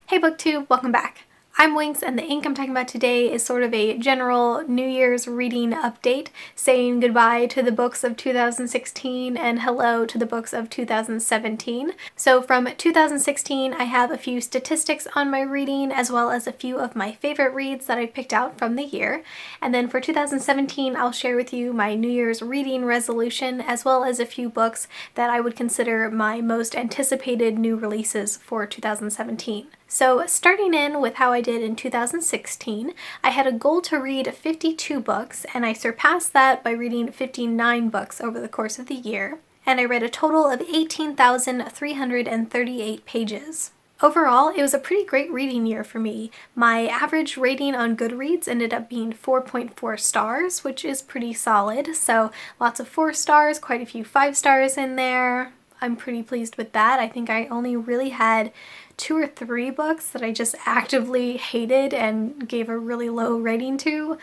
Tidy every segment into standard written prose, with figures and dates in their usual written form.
Hey BookTube, welcome back. I'm Winx, and the ink I'm talking about today is sort of a general New Year's reading update, saying goodbye to the books of 2016 and hello to the books of 2017. So from 2016, I have a few statistics on my reading, as well as a few of my favorite reads that I picked out from the year. And then for 2017, I'll share with you my New Year's reading resolution, as well as a few books that I would consider my most anticipated new releases for 2017. So starting in with how I did in 2016, I had a goal to read 52 books, and I surpassed that by reading 59 books over the course of the year, and I read a total of 18,338 pages. Overall, it was a pretty great reading year for me. My average rating on Goodreads ended up being 4.4 stars, which is pretty solid, so lots of 4 stars, quite a few 5 stars in there. I'm pretty pleased with that. I think I only really had 2 or 3 books that I just actively hated and gave a really low rating to.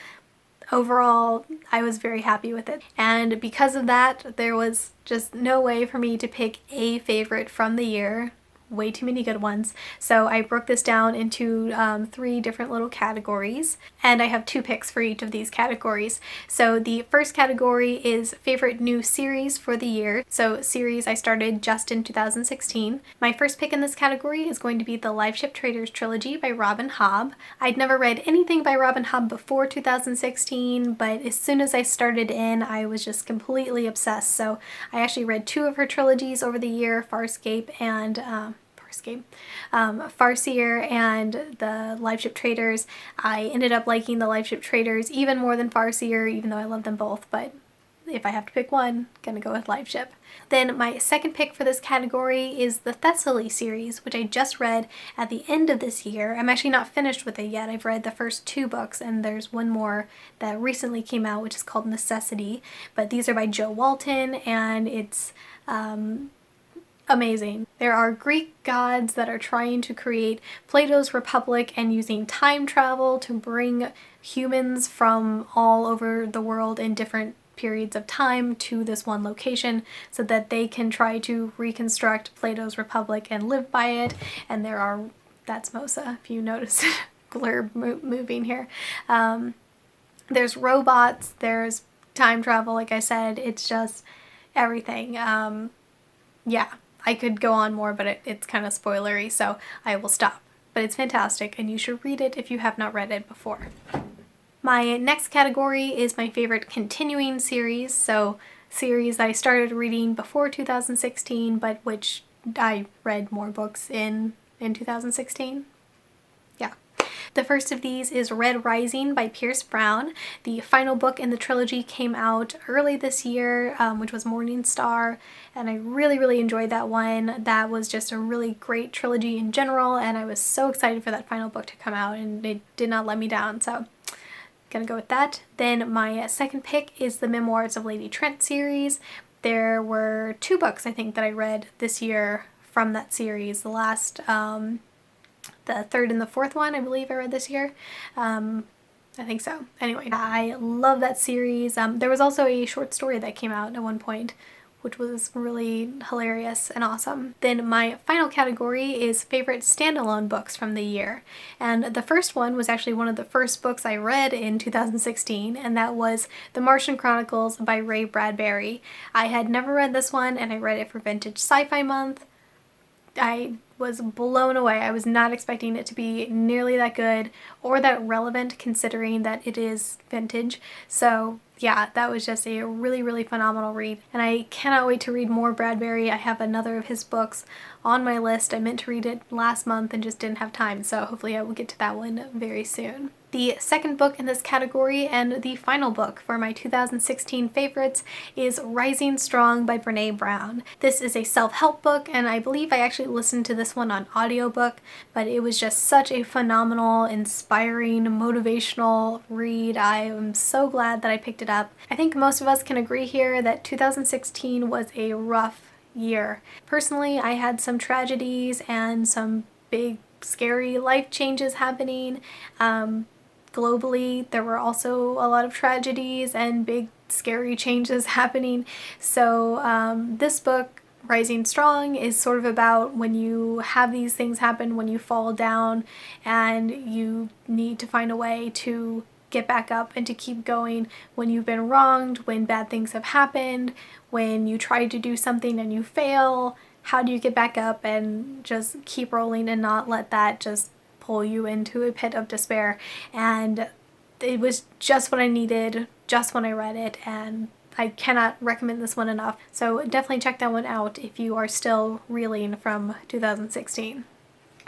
Overall, I was very happy with it. And because of that, there was just no way for me to pick a favorite from the year. Way too many good ones. So I broke this down into 3 different little categories, and I have 2 picks for each of these categories. So the first category is favorite new series for the year. So series I started just in 2016. My first pick in this category is going to be the Live Ship Traders trilogy by Robin Hobb. I'd never read anything by Robin Hobb before 2016, but as soon as I started in, I was just completely obsessed. So I actually read 2 of her trilogies over the year, Farscape and Farseer and the Live Ship Traders. I ended up liking the Live Ship Traders even more than Farseer, even though I love them both, but if I have to pick one, gonna go with Live Ship. Then my second pick for this category is the Thessaly series, which I just read at the end of this year. I'm actually not finished with it yet. I've read the first 2 books, and there's one more that recently came out, which is called Necessity, but these are by Jo Walton, and it's amazing. There are Greek gods that are trying to create Plato's Republic and using time travel to bring humans from all over the world in different periods of time to this one location so that they can try to reconstruct Plato's Republic and live by it. And there are, that's Mosa, if you notice glurb moving here. There's robots, there's time travel, like I said, it's just everything. Yeah. I could go on more, but it's kind of spoilery, so I will stop. But it's fantastic, and you should read it if you have not read it before. My next category is my favorite continuing series, so series I started reading before 2016, but which I read more books in 2016. Yeah. The first of these is Red Rising by Pierce Brown. The final book in the trilogy came out early this year, which was Morning Star, and I really enjoyed that one. That was just a really great trilogy in general, and I was so excited for that final book to come out, and it did not let me down, so gonna go with that. Then my second pick is the Memoirs of Lady Trent series. There were 2 books, I think, that I read this year from that series. The last, the 3rd and the 4th one, I believe I read this year. I think so. Anyway, I love that series. There was also a short story that came out at one point, which was really hilarious and awesome. Then my final category is favorite standalone books from the year. And the first one was actually one of the first books I read in 2016, and that was The Martian Chronicles by Ray Bradbury. I had never read this one, and I read it for Vintage Sci-Fi Month. I was blown away. I was not expecting it to be nearly that good or that relevant, considering that it is vintage. So yeah, that was just a really phenomenal read, and I cannot wait to read more Bradbury. I have another of his books on my list. I meant to read it last month and just didn't have time, so hopefully I will get to that one very soon. The second book in this category, and the final book for my 2016 favorites, is Rising Strong by Brene Brown. This is a self-help book, and I believe I actually listened to this one on audiobook, but it was just such a phenomenal, inspiring, motivational read. I am so glad that I picked it up. I think most of us can agree here that 2016 was a rough year. Personally, I had some tragedies and some big, scary life changes happening. Globally, there were also a lot of tragedies and big, scary changes happening. So this book Rising Strong is sort of about when you have these things happen, when you fall down and you need to find a way to get back up and to keep going when you've been wronged, when bad things have happened, when you try to do something and you fail. How do you get back up and just keep rolling and not let that just pull you into a pit of despair? And it was just what I needed just when I read it, and I cannot recommend this one enough. So definitely check that one out if you are still reeling from 2016.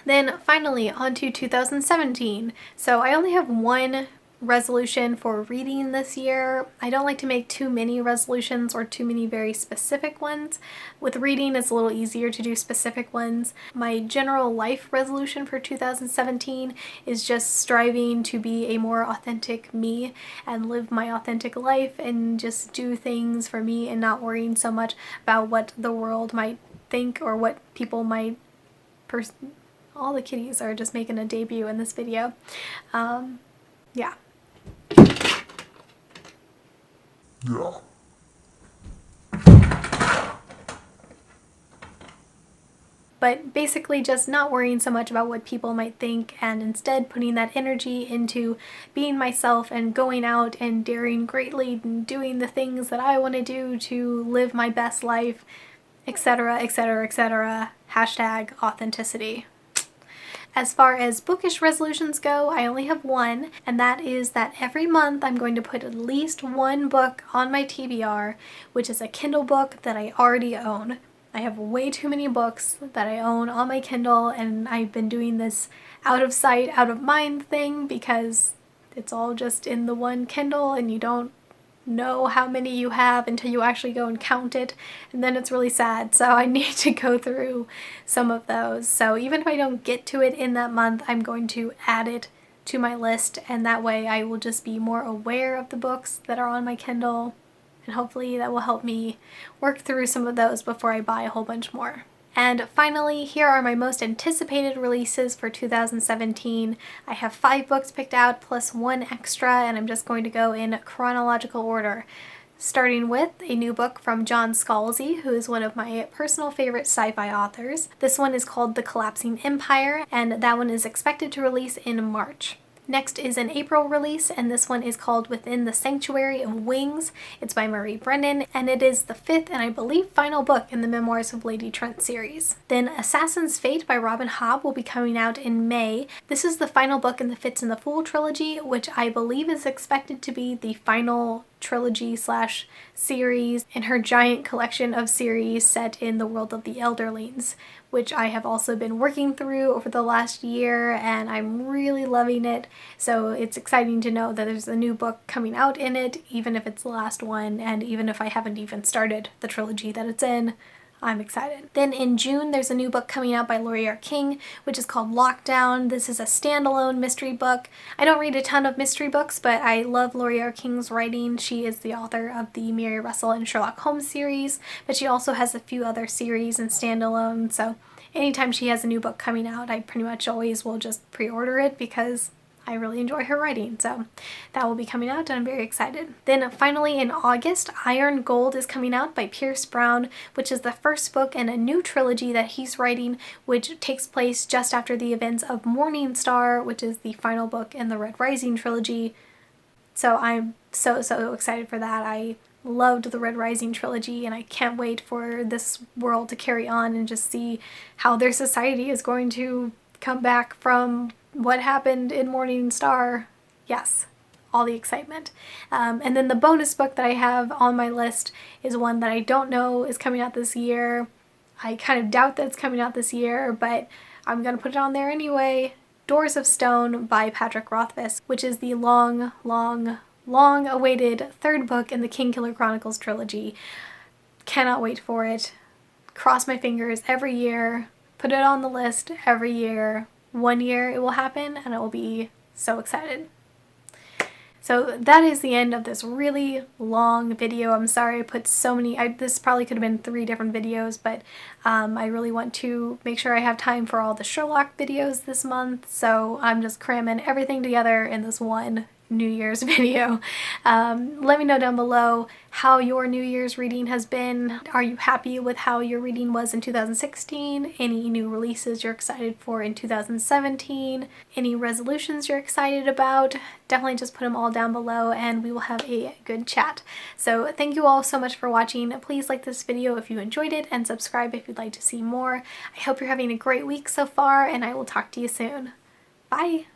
Then finally on to 2017. So I only have one resolution for reading this year. I don't like to make too many resolutions or too many very specific ones. With reading, it's a little easier to do specific ones. My general life resolution for 2017 is just striving to be a more authentic me and live my authentic life and just do things for me and not worrying so much about what the world might think or what people might all the kitties are just making a debut in this video. Yeah. But basically just not worrying so much about what people might think and instead putting that energy into being myself and going out and daring greatly and doing the things that I want to do to live my best life, etc., etc., etc. Hashtag authenticity. As far as bookish resolutions go, I only have one, and that is that every month I'm going to put at least one book on my TBR, which is a Kindle book that I already own. I have way too many books that I own on my Kindle, and I've been doing this out of sight, out of mind thing because it's all just in the one Kindle and you don't know how many you have until you actually go and count it, and then it's really sad. So I need to go through some of those. So even if I don't get to it in that month, I'm going to add it to my list, and that way I will just be more aware of the books that are on my Kindle, and hopefully that will help me work through some of those before I buy a whole bunch more. And finally, here are my most anticipated releases for 2017. I have 5 books picked out plus one extra, and I'm just going to go in chronological order. Starting with a new book from John Scalzi, who is one of my personal favorite sci-fi authors. This one is called The Collapsing Empire, and that one is expected to release in March. Next is an April release, and this one is called Within the Sanctuary of Wings. It's by Marie Brennan, and it is the 5th and I believe final book in the Memoirs of Lady Trent series. Then Assassin's Fate by Robin Hobb will be coming out in May. This is the final book in the Fitz and the Fool trilogy, which I believe is expected to be the final trilogy / series in her giant collection of series set in the world of the Elderlings, which I have also been working through over the last year, and I'm really loving it. So it's exciting to know that there's a new book coming out in it, even if it's the last one, and even if I haven't even started the trilogy that it's in. I'm excited. Then in June, there's a new book coming out by Laurie R. King, which is called Lockdown. This is a standalone mystery book. I don't read a ton of mystery books, but I love Laurie R. King's writing. She is the author of the Mary Russell and Sherlock Holmes series, but she also has a few other series and standalone. So anytime she has a new book coming out, I pretty much always will just pre-order it because I really enjoy her writing. So that will be coming out, and I'm very excited. Then finally in August, Iron Gold is coming out by Pierce Brown, which is the first book in a new trilogy that he's writing, which takes place just after the events of Morning Star, which is the final book in the Red Rising trilogy. So I'm so excited for that. I loved the Red Rising trilogy, and I can't wait for this world to carry on and just see how their society is going to come back from what happened in Morning Star. Yes, all the excitement. And then the bonus book that I have on my list is one that I don't know is coming out this year. I kind of doubt that it's coming out this year, but I'm going to put it on there anyway. Doors of Stone by Patrick Rothfuss, which is the long awaited 3rd book in the Kingkiller Chronicles trilogy. Cannot wait for it. Cross my fingers every year. Put it on the list every year. One year it will happen, and I will be so excited. So that is the end of this really long video. I'm sorry I put so many, this probably could have been 3 different videos, but I really want to make sure I have time for all the Sherlock videos this month, so I'm just cramming everything together in this one New Year's video. Let me know down below how your New Year's reading has been. Are you happy with how your reading was in 2016? Any new releases you're excited for in 2017? Any resolutions you're excited about? Definitely just put them all down below and we will have a good chat. So thank you all so much for watching. Please like this video if you enjoyed it and subscribe if you'd like to see more. I hope you're having a great week so far and I will talk to you soon. Bye!